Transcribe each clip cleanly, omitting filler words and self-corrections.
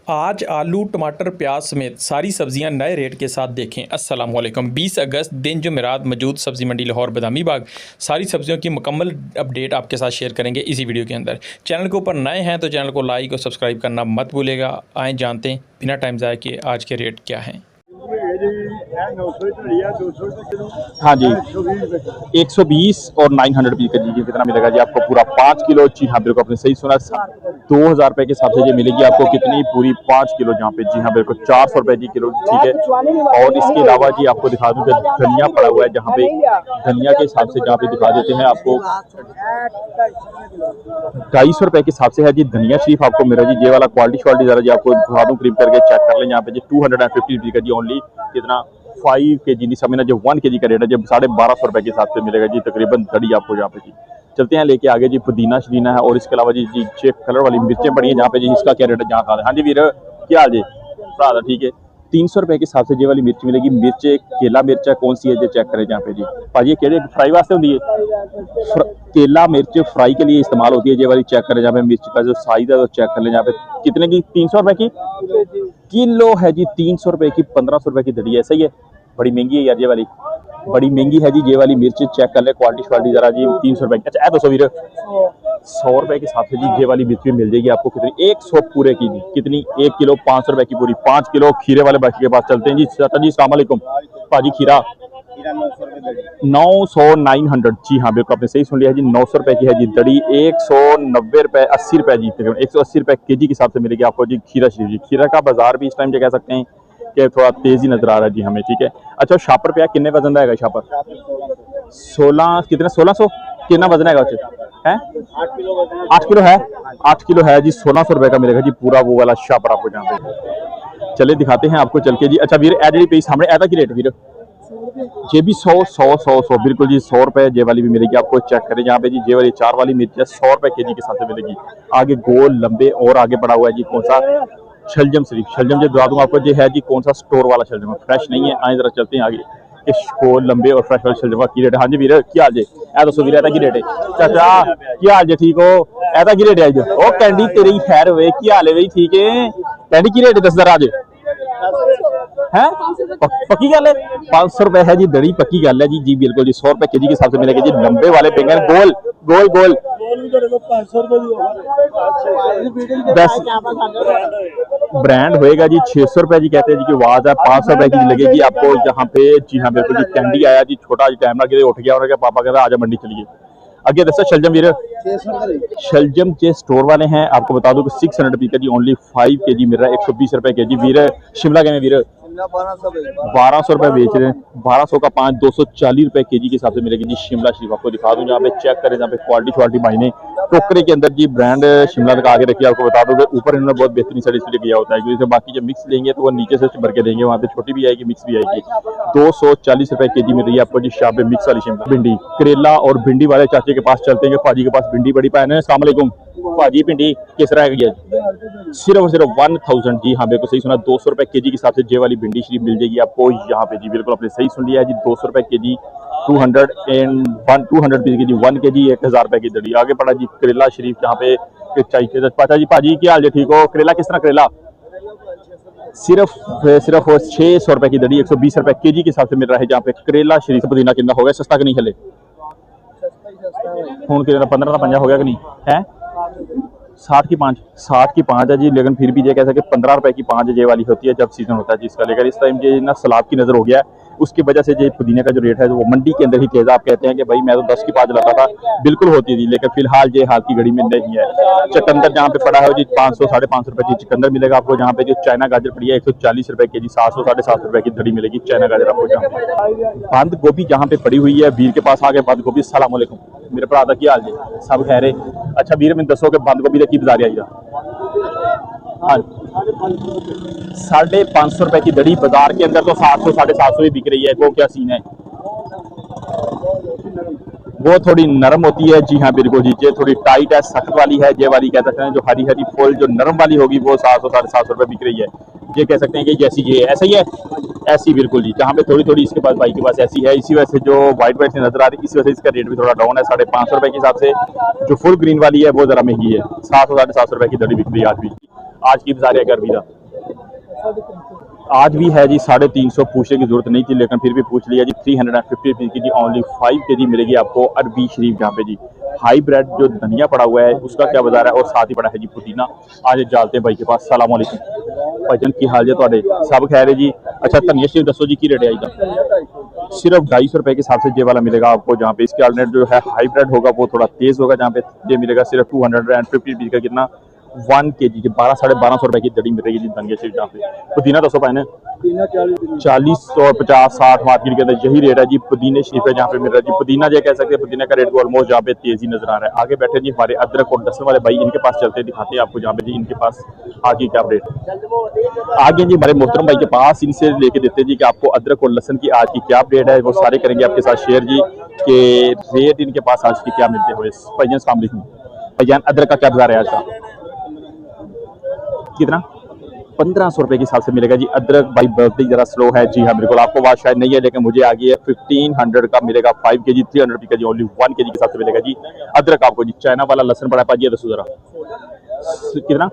आज आलू टमाटर प्याज समेत सारी सब्जियां नए रेट के साथ देखें। अस्सलाम वालेकुम। 20 अगस्त दिन जुमेरात मौजूद सब्ज़ी मंडी लाहौर बदामी बाग सारी सब्जियों की मुकम्मल अपडेट आपके साथ शेयर करेंगे इसी वीडियो के अंदर। चैनल के ऊपर नए हैं तो चैनल को लाइक और सब्सक्राइब करना मत भूलेगा। आए जानते हैं बिना टाइम ज़ाया किए आज के रेट क्या हैं। हाँ जी, 120 और 900 रुपये का जी कितना मिलेगा जी आपको पूरा 5 किलो। जी हाँ बिल्कुल आपने सही सुना, 2000 रुपये के हिसाब से ये मिलेगी आपको कितनी पूरी 5 किलो जहाँ पे। जी हाँ बिल्कुल 400 रुपये जी किलो, ठीक है। और इसके अलावा जी आपको दिखा दूँ कि धनिया पड़ा हुआ है जहाँ पे, धनिया के हिसाब से जहाँ पे दिखा देते हैं आपको 250 रुपये के हिसाब से है जी धनिया शरीफ आपको मेरा जी। ये वाला क्वालिटी जरा जी आपको दिखा दूँ, क्रीम करके चेक कर लें यहाँ पे जी 250 रुपये का जी ओनली कितना 5 kg नहीं समझना जो 1 kg का रेट है जब 1250 रुपये के हिसाब से मिलेगा जी तकरीबन धड़ी आपको यहाँ पे जी। चलते हैं लेके आगे जी पुदीना शदीना है और इसके अलावा जी चेक कलर वाली मिर्चें पड़ी है जहाँ पे जी इसका क्या रेट है जहाँ खा। हाँ जी वीर क्या हाल जी भरा, ठीक है। 300 रुपये के हिसाब से ये वाली मिर्च मिलेगी। मिर्च केला मिर्च है कौन सी है जो चेक करें जहाँ पे जी भाजी केड़े फ्राई वास्ते होती है। केला मिर्च फ्राई के लिए इस्तेमाल होती है ये वाली, चेक करें जहाँ पे मिर्च का जो साइज है वो चेक कर लें जहाँ पे कितने की 300 रुपये की किलो है जी। 300 रुपये की 1500 रुपये की धड़ी है, सही है। बड़ी महंगी है यार ये वाली, बड़ी महंगी है जी ये वाली मिर्च। चेक कर ले क्वालिटी जरा जी 300 रुपये की। अच्छा 200 वीर 100 रुपये के हिसाब से जी ये वाली मिर्च भी मिल जाएगी आपको कितनी 100 पूरे की जी कितनी 1 किलो 500 रुपये की पूरी 5 किलो। खीरे वाले बाकी के पास चलते हैं जी। चाचा जी अस्सलाम वालेकुम भाजी खीरा 900 900 जी हाँ बिल्कुल आपने सही सुन लिया है जी 900 रुपये की है जी दड़ी। 190 रुपये 80 रुपये जी तकरीबन 180 रुपये के जी के हिसाब से मिलेगी आपको जी खीरा शरीफ जी। खीरा का बाजार भी इस टाइम जो कह सकते हैं कि थोड़ा तेजी नजर आ रहा है जी हमें, ठीक है। अच्छा शापर पे कितने वजन रहेगा शापर 16 कितने 1600 कितना वजन है 8 किलो है 8 किलो है जी 1600 रुपये का मिलेगा जी पूरा वो वाला शापर आपको जहाँ पे। चले दिखाते हैं आपको चल के जी। अच्छा वीर एडी पीस हमारे ऐसा की रेट वीर ये भी 100 बिल्कुल जी 100 रुपये जे वाली भी मिलेगी आपको। चेक करें यहाँ पे जी जे वाली 4 वाली मिर्च है 100 रुपये के जी के साथ से मिलेगी। आगे गोल लंबे और आगे पड़ा हुआ है जी कौन सा शलजम शरीफ। शलजम जो बता दूंगा आपको ये है जी कौन सा स्टोर वाला शलजम है, फ्रेश नहीं है। आए जरा चलते हैं आगे इस गोल लंबे और फ्रेश वाले शलजम की रेट। हाँ जी वीर क्या हाल जी ऐ दसो वीर की रेट है चाचा क्या हाल जी ठीक हो ऐसा की रेट है जी ओ कैंडी तेरी खैर हुए की हाल है भाई ठीक है। कैंडी की रेट है 10 आज है पक्की गल है 500 रुपए है जी दड़ी पक्की गल है जी बिल्कुल जी 100 रुपए के जी के हिसाब से मिलेगा जी। लंबे वाले बैंगन गोल गोल गोल ब्रांड होएगा जी 600 रुपए जी कहते हैं जी की आवाज है 500 रुपए की लगेगी आपको यहाँ पे। जी हाँ बिल्कुल जी कैंडी आया जी छोटा टाइम लगे उठ गया और पापा कहता आजा मंडी चलिए। आगे दसा शलजम वीर शलजम के स्टोर वाले हैं आपको बता दूं कि 600 रुपये का जी ओनली 5 kg मिल रहा है 120 रुपए के जी। वीर शिमला के में वीर 1200 रुपए बेच रहे हैं 1200 का 5 240 रुपए के जी के हिसाब से मिलेगी जी शिमला शरीफ। आपको दिखा दूं यहाँ पे चेक करें जहाँ पे क्वालिटी मायने टोकरे के अंदर जी ब्रांड शिमला लगा के रखिए। आपको बता दूं कि ऊपर इन्होंने बहुत बेहतरीन साइड इसलिए किया होता है क्योंकि बाकी जब मिक्स लेंगे तो वो नीचे से भर के देंगे वहाँ पे छोटी भी आएगी मिक्स भी आएगी। 240 रुपए के जी मिल रही है आपको जी शाह पे मिक्स वाली शिमला। भिंडी करेला और भिंडी वाले चाचे के पास चलते हैं भाजी के पास भिंडी बड़ी पाए हैं। अस्सलाम वालेकुम भाजी भिंडी किस तरह है सिर्फ और सिर्फ 1000 जी हाँ बिल्कुल सही सुना 200 रुपए के जी के हिसाब से जे वाली भिंडी शरीफ मिल जाएगी आपको यहाँ पे जी बिल्कुल आपने सही सुन लिया है जी 200 रुपए के जी 200 के जी 1 kg 1000 रुपए की दड़ी। आगे पड़ा जी करेला शरीफ यहाँ पे चाहिए पाचा जी भाजी क्या हाल जी ठीक हो। करेला किस तरह करेला सिर्फ 600 रुपए की दड़ी 120 रुपए के जी के हिसाब से मिल रहा है जहाँ पे करेला शरीफ। पुदीना कितना हो गया सस्ता कि नहीं हले हूँ 15 का 50 हो गया कि नहीं है 60 की 5 है जी लेकिन फिर भी ये कह सके 15 रुपए की 5 ये वाली होती है जब सीजन होता है जी इसका। लेकर इस टाइम ये ना सलाब की नजर हो गया है उसकी वजह से जो पुदीने का जो रेट है वो मंडी के अंदर ही तेज। आप कहते हैं कि भाई मैं तो 10 की 5 लाता था बिल्कुल होती थी लेकिन फिलहाल ये हाल की घड़ी में नहीं है। चकंदर जहाँ पे पड़ा है जी 500 550 रुपए की चकंदर मिलेगा आपको। जहाँ पे जो चाइना गाजर पड़ी है 140 रुपए के जी 700 750 रुपए की धड़ी मिलेगी चाइना गाजर आपको। जहाँ पे बंद गोभी जहाँ पे पड़ी हुई है वीर के पास आगे बंद गोभी अस्सलाम वालेकुम मेरे भरा दा की हाल जी सब खैर। अच्छा वीर मैं दसो कि बंद गोभी का की बाजार है हाँ 550 रुपए की दड़ी बाजार के अंदर तो 700 750 ही बिक रही है। वो क्या सीन है वो थोड़ी नरम होती है जी हाँ बिल्कुल जी ये थोड़ी टाइट है सख्त वाली है ये वाली कह सकते हैं जो हरी हरी फुल जो नरम वाली होगी वो 700 750 रुपए बिक रही है। ये कह सकते हैं कि जैसी ये ऐसा ही है ऐसी बिल्कुल जी जहाँ पे थोड़ी थोड़ी इसके पास भाई के पास ऐसी है इसी वजह से जो व्हाइट व्हाइट से नजर आ रही है इसी वजह से इसका रेट भी थोड़ा डाउन है 550 रुपए के हिसाब से। जो फुल ग्रीन वाली है वो जरा महंगी है 700 750 रुपए की दड़ी बिक रही है आज की बाजार है गर्मी का। आज भी है जी 350, पूछने की जरूरत नहीं थी लेकिन फिर भी पूछ लिया जी। 350 रुपीज़ की जी ओनली 5 kg मिलेगी आपको अरबी शरीफ जहाँ पे जी। हाई ब्रेड जो धनिया पड़ा हुआ है उसका क्या बाजार है, और साथ ही पड़ा है जी पुदीना। आज डालते हैं भाई के पास। सलाम वालेकुम भाईजान, की हाल है ਤੁਹਾਡੇ? सब खैर है जी। अच्छा धनिया शरीफ दसो जी की रेट है आज? सिर्फ 250 रुपए के हिसाब से ये वाला मिलेगा आपको। जहाँ पे इसके अल्टरनेट जो है हाई ब्रेड होगा वो थोड़ा तेज होगा। जहाँ पे ये मिलेगा सिर्फ 250 रुपीज़ का, कितना 1 kg की 1200-1250 रुपए की दड़ी मिलेगी जी धनिया शरीफ। जहाँ पे पुदीना दसो पाए 40 और 50-60 मार्केट के अंदर यही रेट है जी पुदीने शरीफ है जहाँ पे मिल रहा है जी। पुदीना जो कह सकते हैं पुदीना का रेट को ऑलमोस्ट जहाँ पे तेजी नजर आ रहा है। आगे बैठे जी हमारे अदरक और लहसुन वाले भाई, इनके पास चलते दिखाते हैं आपको जहाँ पे जी इनके पास आगे क्या रेट। आगे जी हमारे मोहतरम भाई के पास इनसे लेके देते हैं जी कि आपको अदरक और लहसुन की आज की क्या रेट है, वो सारे करेंगे आपके साथ शेयर जी कि रेट इनके पास आज की क्या मिलते हुए। भाईजान अस्सलाम वालेकुम। भाईजान अदरक का क्या बाजार है आज का? कितना? 1500 रुपए के हिसाब से मिलेगा जी अदरक। भाई बढ़ती जरा स्लो है जी हाँ बिल्कुल, आपको बात शायद नहीं है लेकिन मुझे आ गई है। 1500 का मिलेगा 5 kg, 300 रुपये का जी ओनली 1 kg के हिसाब से मिलेगा जी अदरक आपको जी। चाइना वाला लहसुन पड़ा पाजी दसो जरा कितना?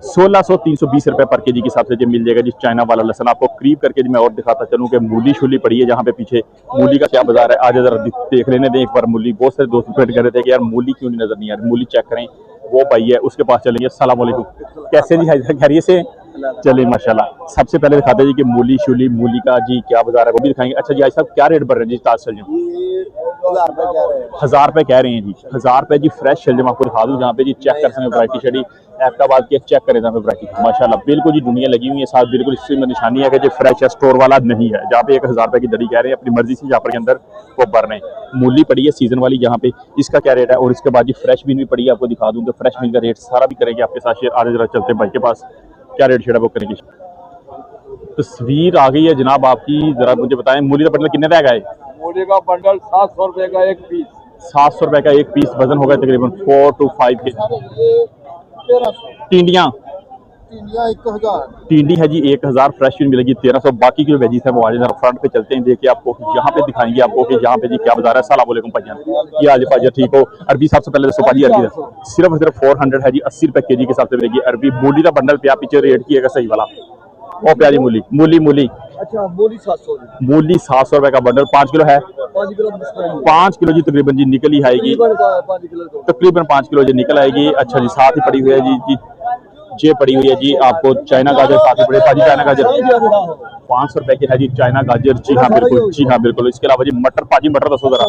1600-320 रुपए पर केजी के हिसाब से जो मिल जाएगा जी चाइना वाला लहसुन। आपको करीब करके जी मैं और दिखाता चलूँ कि मूली शूली पड़ी है जहाँ पे पीछे। मूली का क्या बाजार है आज जरा देख लेने दें एक बार। मूली बहुत सारे दोस्त कमेंट कर रहे थे कि यार मूली क्यों नहीं नजर नहीं आ रही, मूली चेक करें। वो भाई है उसके पास चलेंगे। अस्सलाम वालेकुम, कैसे जी खैरियत से? चलिए माशाल्लाह। सबसे पहले दिखाते हैं जी कि मूली शूली, मूली का जी क्या बाजार है वो भी दिखाएंगे। अच्छा जी आज साहब क्या रेट बढ़ रहे हैं जी ताज शलजम? 1000 रुपए कह रहे हैं जी। 1000 रुपए जी फ्रेश शलजम आपको दिखा दूँ जहाँ पे जी चेक कर सकते वैरायटी शड़ी एबटाबाद की चेक करें जहाँ पे वैरायटी माशाल्लाह बिल्कुल जी दुनिया लगी हुई है साथ। बिल्कुल इससे में निशानी है कि जो फ्रेश है, स्टोर वाला नहीं है। जहाँ पे 1000 रुपए की दड़ी कह रहे हैं अपनी मर्जी से यहाँ पर के अंदर वो भर रहे हैं। मूली पड़ी है सीजन वाली जहाँ पे, इसका क्या रेट है। और इसके बाद जी फ्रेश बीन भी पड़ी है, आपको दिखा दूँ तो फ्रेश बीन का रेट सारा भी करेंगे आपके साथ शेयर। आज जरा चलते हैं भाई के पास, क्या रेट शेयर है वो करेंगे। तस्वीर आ गई है जनाब आपकी, जरा मुझे बताएं मूली का बंडल कितने का है? मूली का बंडल 700 रुपए का एक पीस। 700 रुपए का एक पीस, वजन होगा तकरीबन 4 to 5 kg। टिंडियाँ 1000। टिंडी है जी 1000, फ्रेश भी मिलेगी 1300। बाकी की जो वेजीज है वो आज जरा फ्रंट पे चलते हैं, देखिए आपको यहाँ पे दिखाएंगे आपको कि यहाँ पे जी क्या बाजार है। अस्सलाम वालेकुम भाईजान, ये आज भाईजान ठीक हो? अरबी सबसे पहले दसो भाजी अरबी सिर्फ 400 है जी, 80 रुपए केजी के हिसाब से मिलेगी अरबी। मूली का बंडल पे आप पीछे रेट किएगा सही वाला और प्याजी मूली मूली अच्छा मूली 700। मूली 700 रुपए का बंडल। 5 किलो है? 5 किलो जी तकरीबन जी निकल ही आएगी, तकरीबन 5 किलो जी निकल आएगी। अच्छा जी साथ ही पड़ी हुई है जी ये पड़ी हुई है जी आपको चाइना गाजर साथ ही पड़े भाजी। चाइना गाजर 500 रुपए की है जी चाइना गाजर। जी हाँ बिल्कुल, जी हाँ बिल्कुल। इसके अलावा जी मटर, भाजी मटर दसो जरा।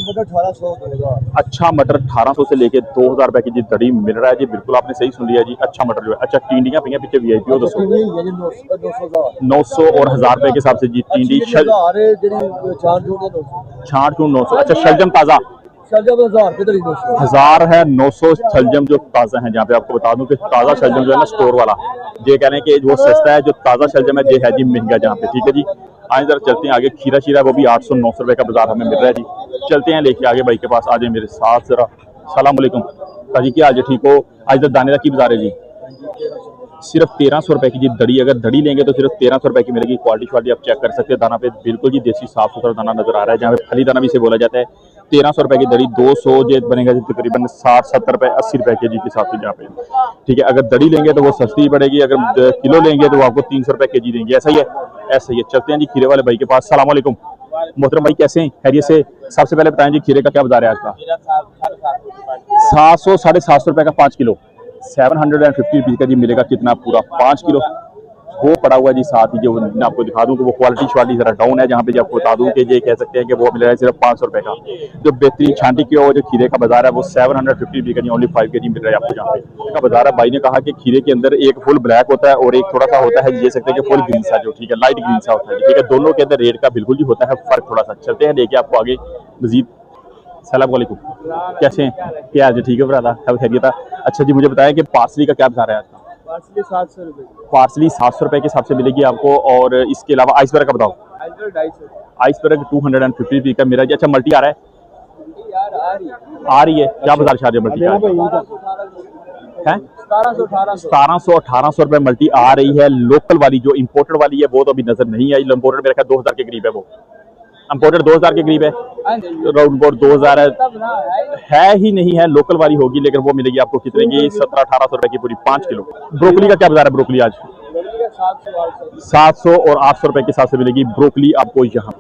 अच्छा मटर 1800 से लेके 2000 रुपए की जी दड़ी मिल रहा है जी, बिल्कुल आपने सही सुन लिया जी। अच्छा मटर जो है। अच्छा टिंडियाँ पी पीछे वीआईपी दसो 900 और 1000 रुपए के हिसाब से जी टिंडी छाट क्यों 900। अच्छा शलजम ताजा 1000 है, 900 शलजम जो ताज़ा है। जहाँ पे आपको बता दूं कि ताज़ा शलजम जो है ना स्टोर वाला, ये कह रहे हैं कि वो सस्ता है, जो ताज़ा शलजम है ये है जी महंगा जहाँ पे। ठीक है जी आए जरा चलते हैं आगे। खीरा शीरा वो भी 800-900 रुपए का बाजार हमें मिल रहा है जी। चलते हैं लेके आगे भाई के पास, आ जाए मेरे साथ जरा। सलाम वालेकुम भाजी, क्या आज ठीक हो? आज तक दाने का की बाजार है जी? सिर्फ 1300 रुपए की जी दड़ी। अगर दड़ी लेंगे तो सिर्फ 1300 रुपए की मिलेगी। क्वालिटी श्वालिटी आप चेक कर सकते हैं। दाना पे बिल्कुल जी देसी साफ सुथरा दाना नजर आ रहा है, जहाँ पे फली दाना भी इसे बोला जाता है। 1300 रुपए की दड़ी 200 जे बनेगा जी तकरीबन 60-70 रुपए 80 रुपए के जी के हिसाब से जहाँ पे। ठीक है अगर दड़ी लेंगे तो वो सस्ती पड़ेगी, अगर किलो लेंगे तो वो आपको 300 रुपए के जी देंगे। ऐसा ही है, ऐसा ही है। चलते हैं जी खीरे वाले भाई के पास। सलाम वालेकुम मोहतरम भाई, कैसे हैं? खैरियत से? सबसे पहले बताएं जी खीरे का क्या बाजार है आज का? 700-750 रुपए का 5 किलो। 750 रुपीज़ का जी मिलेगा कितना पूरा 5 किलो। वो पड़ा हुआ जी साथ ही जो मैं आपको दिखा दूं कि वो क्वालिटी श्वालिटी जरा डाउन है, जहाँ पे जी आपको बता दूं कि ये कह सकते हैं कि वो मिल रहा है सिर्फ 500 रुपए का। जो बेहतरीन छांटी की हो जो खीरे का बाजार है वो 750 रुपीज़ का जी ओनली 5 kg मिल रहा है आपको जहाँ पे का बाजार है। भाई ने कहा कि खीरे के अंदर एक फुल ब्लैक होता है और एक थोड़ा सा होता है ये सकते हैं कि फुल ग्रीन सा, जो ठीक है लाइट ग्रीन सा होता है। ठीक है दोनों के अंदर रेट का बिल्कुल जी होता है फर्क थोड़ा सा। चलते हैं लेके आपको आगे मजीद। सलाम वालेकुम, कैसे हैं? क्या आज ठीक है ब्रादा, सब खैरियत? अच्छा जी मुझे बताया कि पार्सली का क्या बाजार है आज का? पार्सली 700 रुपए। पार्सली 700 रुपए के हिसाब से मिलेगी आपको। और इसके अलावा आइसबर्ग का बताओ। आइसबर्ग 250 रुपीज़ का मिला जी। अच्छा मल्टी आ रहा है? आ रही है क्या बाजार शाह मल्टी का है? 1700-1800 रुपए मल्टी आ रही है। लोकल वाली जो इम्पोर्टेड वाली है वो तो अभी नजर नहीं आई। इम्पोर्टेड मेरे ख्याल 2000 के करीब है, वो इम्पोर्टेड 2000 के करीब है, राउंड अबाउट 2000 है ही नहीं है। लोकल वाली होगी लेकिन वो मिलेगी आपको कितने की? 1700-1800 रुपए की पूरी 5 किलो। ब्रोकली का क्या बाजार है? ब्रोकली आज 700 और 800 रुपए के हिसाब से मिलेगी। ब्रोकली आपको यहाँ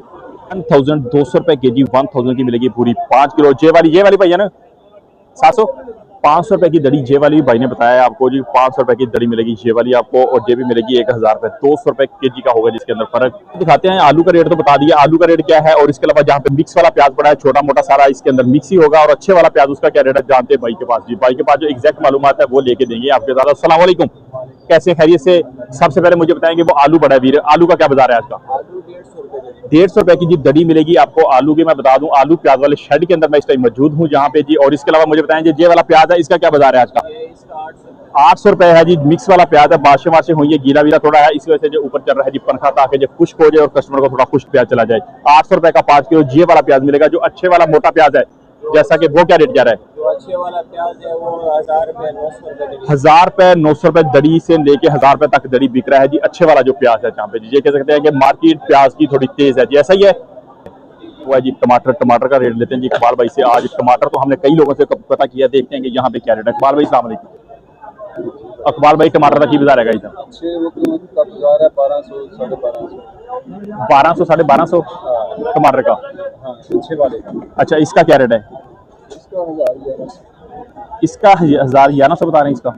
1200 रुपए के जी, 1000 की मिलेगी पूरी 5 किलो। ये वाली भैया ना 700 500 रुपए की दड़ी, ये वाली भाई ने बताया आपको जी 500 रुपए की दड़ी मिलेगी ये वाली आपको, और ये भी मिलेगी 1000 रुपए। 200 रुपए के जी का होगा जिसके अंदर फर्क। दिखाते हैं आलू का रेट तो बता दिया, आलू का रेट क्या है, और इसके अलावा जहाँ पे मिक्स वाला प्याज पड़ा है छोटा मोटा सारा इसके अंदर मिक्स ही होगा, और अच्छे वाला प्याज उसका क्या रेट है जानते हैं भाई के पास जी। भाई के पास जो एग्जैक्ट मालूमात है वो लेके देंगे आपके साथ। अस्सलाम वालेकुम, कैसे खैरियत से? सबसे पहले मुझे बताएंगे वो आलू बड़ा वीर, आलू का क्या बाजार है आज का? 150 रुपए की जी दड़ी मिलेगी आपको आलू की। मैं बता दूं आलू प्याज वाले शेड के अंदर मैं इस टाइम मौजूद हूं जहां पे जी। और इसके अलावा मुझे बताएं ये वाला प्याज है, इसका क्या बाजार है आज का? 800 रुपए है जी। मिक्स वाला प्याज है, बारिशें वाशें हुई है, गीला वीला थोड़ा है, इस वजह से जो ऊपर चल रहा है जी पंखा, ताकि जो खुश्क हो जाए और कस्टमर को थोड़ा खुश्क प्याज चला जाए। 800 रुपए का 5 किलो ये वाला प्याज मिलेगा। जो अच्छे वाला मोटा प्याज है जैसा कि वो क्या रेट जा रहा है? जो अच्छे वाला प्याज है वो 1000 रुपए 900 रुपए 1000 रुपए 900 रुपए दड़ी से लेके 1000 रुपए तक दड़ी बिक रहा है जी। अच्छे वाला जो प्याज है जहाँ पे जी, ये कह सकते हैं कि मार्केट प्याज की थोड़ी तेज है जी, ऐसा ही है। वो है जी टमाटर का रेट लेते हैं जी इकबाल भाई से। आज टमाटर तो हमने कई लोगों से पता किया, देखते हैं कि यहाँ पे क्या रेट है। इकबाल भाई सलाम अलैकुम। इकबाल भाई टमाटर का की बाजार है इधर? अच्छे वो का बाजार है 1200 1250 1200 1250 टमाटर का। हाँ अच्छे वाले का। अच्छा इसका क्या रेट है? इसका 1000 इसका 1000 1100 बता रहे हैं इसका।